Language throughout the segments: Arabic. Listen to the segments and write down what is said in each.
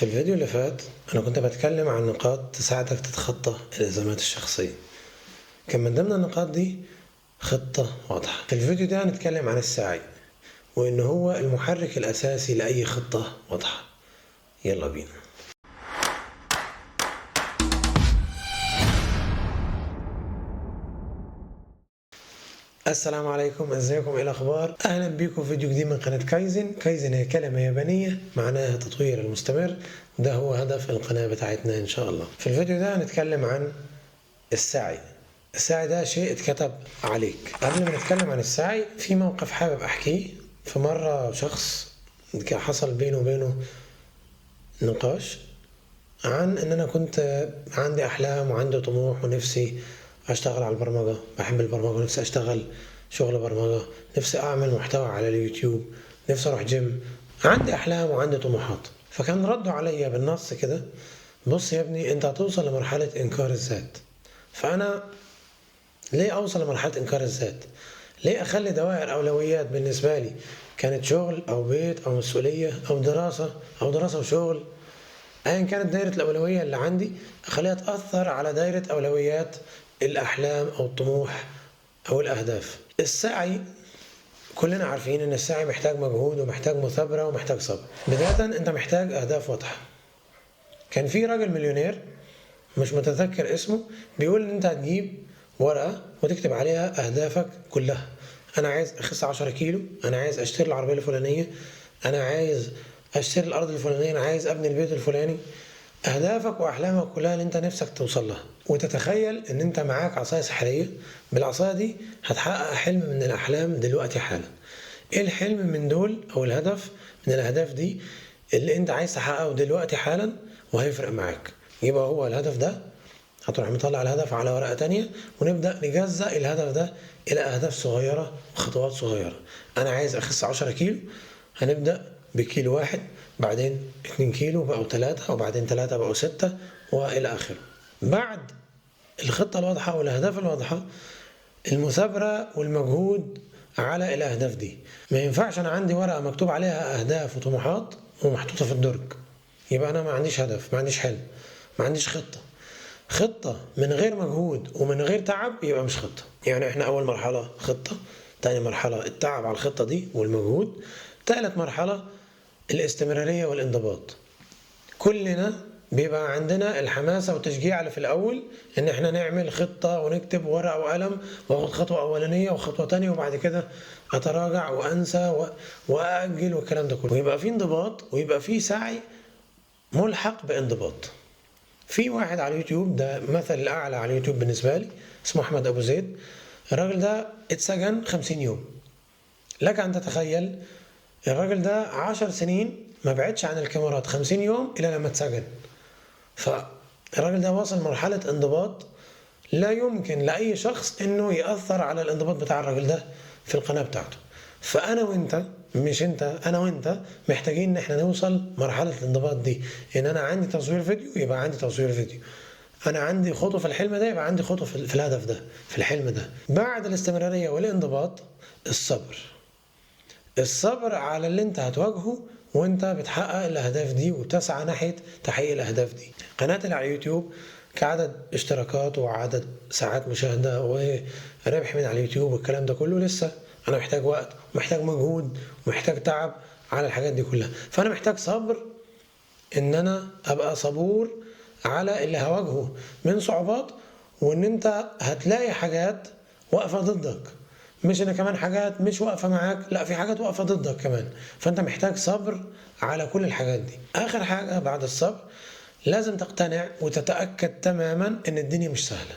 في الفيديو اللي فات أنا كنت بتكلم عن نقاط تساعدك تتخطى الأزمات الشخصية. كان من ضمن النقاط دي خطة واضحة. في الفيديو ده هنتكلم عن السعي وإن هو المحرك الأساسي لأي خطة واضحة. يلا بينا. السلام عليكم، ازيكم، ايه الاخبار؟ اهلا بيكم في فيديو جديد من قناه كايزن. كايزن هي كلمه يابانيه معناها تطوير المستمر، ده هو هدف القناه بتاعتنا ان شاء الله. في الفيديو ده هنتكلم عن السعي. السعي ده شيء اتكتب عليك. قبل ما نتكلم عن السعي، في موقف حابب احكيه. في مره شخص حصل بينه وبينه نقاش عن ان انا كنت عندي احلام وعندي طموح ونفسي اشتغل على البرمجة، بحب البرمجة ونفسي اشتغل شغل برمجة، نفسي اعمل محتوى على اليوتيوب، نفسي اروح جيم، عندي احلام وعندي طموحات. فكان رده عليا بالنص كده: بص يا ابني، انت هتوصل لمرحلة انكار الذات. فانا ليه اوصل لمرحلة انكار الذات؟ ليه اخلي دوائر اولويات بالنسبة لي كانت شغل او بيت او مسؤولية او دراسة وشغل، ايا كانت دايرة الأولوية اللي عندي، أخليها تأثر على دايرة أولويات الأحلام أو الطموح أو الأهداف. السعي كلنا عارفين إن السعي محتاج مجهود ومحتاج مثابرة ومحتاج صبر. بداية أنت محتاج أهداف واضحة. كان في راجل مليونير مش متذكر اسمه بيقول إن أنت هتجيب ورقة وتكتب عليها أهدافك كلها. أنا عايز أخس 10 كيلو، أنا عايز أشتري العربية الفلانية، أنا عايز أشتري الأرض الفلانية، أنا عايز أبني البيت الفلاني. أهدافك وأحلامك كلها اللي أنت نفسك توصل لها، وتتخيل إن أنت معاك عصاية سحرية، بالعصاية دي هتحقق حلم من الأحلام دلوقتي حالا. إيه الحلم من دول أو الهدف من الأهداف دي اللي أنت عايز تحققه دلوقتي حالا وهيفرق معاك؟ يبقى هو الهدف ده. هتروح مطلع الهدف على ورقة تانية ونبدأ نجزأ الهدف ده إلى أهداف صغيرة وخطوات صغيرة. أنا عايز أخس 10 كيلو، هنبدأ بكيلو واحد، بعدين 2 كيلو بقوا 3، وبعدين 3 بقوا 6، وإلى آخره. بعد الخطة الواضحة والأهداف الواضحة، المثابرة والمجهود على الأهداف دي. ما ينفعش أنا عندي ورقة مكتوب عليها أهداف وطموحات ومحطوطة في الدرج، يبقى أنا ما عنديش هدف، ما عنديش حلم، ما عنديش خطة. خطة من غير مجهود ومن غير تعب يبقى مش خطة. يعني احنا أول مرحلة خطة، تاني مرحلة التعب على الخطة دي والمجهود، تالت مرحلة الاستمرارية والانضباط. كلنا بيبقى عندنا الحماسة والتشجيع اللي في الأول إن إحنا نعمل خطة ونكتب ورقة وقلم وآخد خطوة أولانية وخطوة تانية وبعد كده أتراجع وأنسى وأأجل والكلام ده كله، ويبقى في انضباط ويبقى في سعي ملحق بانضباط. في واحد على اليوتيوب، ده مثل الأعلى على اليوتيوب بالنسبة لي، اسمه أحمد أبو زيد. الراجل ده اتسجن 50 يوم. لك أن تتخيل الراجل ده 10 سنين ما بعدش عن الكاميرات 50 يوم إلى لما اتسجن. فالراجل ده وصل مرحلة انضباط لا يمكن لأي شخص إنه يأثر على الانضباط بتاع الراجل ده في القناة بتاعته. فأنا وأنت، مش أنت، أنا وأنت محتاجين إن إحنا نوصل مرحلة الانضباط دي. إن أنا عندي تصوير فيديو يبقى عندي تصوير فيديو، أنا عندي خطوة في الحلم ده يبقى عندي خطوة في الهدف ده، في الحلم ده. بعد الاستمرارية والانضباط الصبر. الصبر على اللي انت هتواجهه وانت بتحقق الاهداف دي وبتسعى ناحية تحقيق الاهداف دي. قناتي اللي على اليوتيوب كعدد اشتراكات وعدد ساعات مشاهدة وربح من على اليوتيوب والكلام ده كله، لسه انا محتاج وقت ومحتاج مجهود ومحتاج تعب على الحاجات دي كلها. فانا محتاج صبر، ان انا ابقى صبور على اللي هواجهه من صعوبات، وان انت هتلاقي حاجات واقفة ضدك، مش ان كمان حاجات مش واقفة معاك، لا، في حاجات واقفة ضدك كمان. فانت محتاج صبر على كل الحاجات دي. اخر حاجة بعد الصبر، لازم تقتنع وتتأكد تماما ان الدنيا مش سهلة.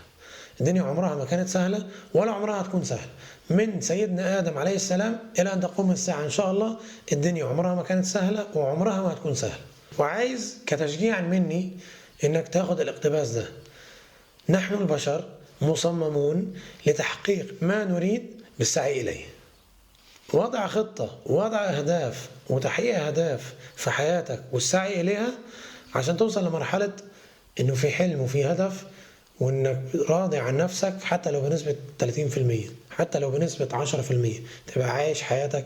الدنيا عمرها ما كانت سهلة ولا عمرها هتكون سهلة. من سيدنا آدم عليه السلام إلى أن تقوم الساعة إن شاء الله، الدنيا عمرها ما كانت سهلة وعمرها ما هتكون سهلة. وعايز كتشجيع مني إنك تاخد الاقتباس ده. نحن البشر مصممون لتحقيق ما نريد بالسعي إليه. وضع خطة، وضع أهداف وتحقيق أهداف في حياتك والسعي إليها عشان توصل لمرحلة إنه في حلم وفي هدف، وإنك راضي عن نفسك حتى لو بنسبة 30%، حتى لو بنسبة 10%، تبقى عايش حياتك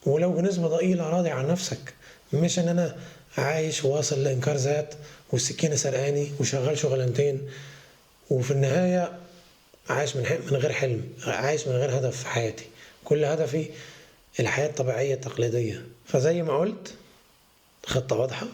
ولو بنسبة ضئيلة راضي عن نفسك. مش إن أنا عايش واصل لإنكار ذات والسكينة سرقاني وشغال شغلانتين، وفي النهاية عايش من غير حلم، عايش من غير هدف في حياتي. كل هدفي الحياة الطبيعية التقليدية. فزي ما قلت، خطة واضحة،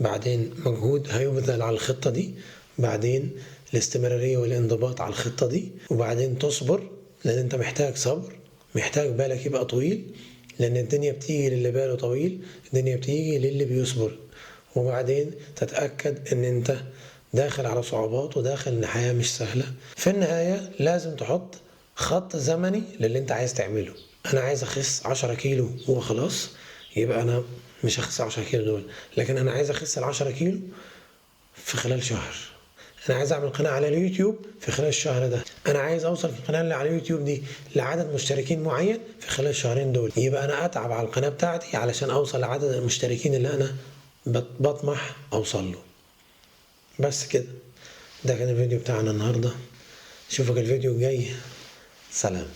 بعدين مجهود هيبذل على الخطة دي، بعدين الاستمرارية والانضباط على الخطة دي، وبعدين تصبر لأن أنت محتاج صبر، محتاج بالك يبقى طويل، لأن الدنيا بتيجي للي باله طويل، الدنيا بتيجي للي بيصبر. وبعدين تتأكد أن أنت داخل على صعوبات وداخل إن حياة مش سهلة. في النهاية لازم تحط خط زمني للي أنت عايز تعمله. أنا عايز أخس 10 كيلو وخلاص، يبقى أنا مش هخس 10 كيلو دول، لكن أنا عايز أخس 10 كيلو في خلال شهر. أنا عايز أعمل قناة على اليوتيوب في خلال الشهر ده. أنا عايز أوصل في القناة اللي على اليوتيوب دي لعدد مشتركين معين في خلال الشهرين دول، يبقى أنا أتعب على القناة بتاعتي علشان أوصل لعدد المشتركين اللي أنا بطمح أوصل له. بس كده، ده كان الفيديو بتاعنا النهاردة. أشوفك الفيديو الجاي. سلام.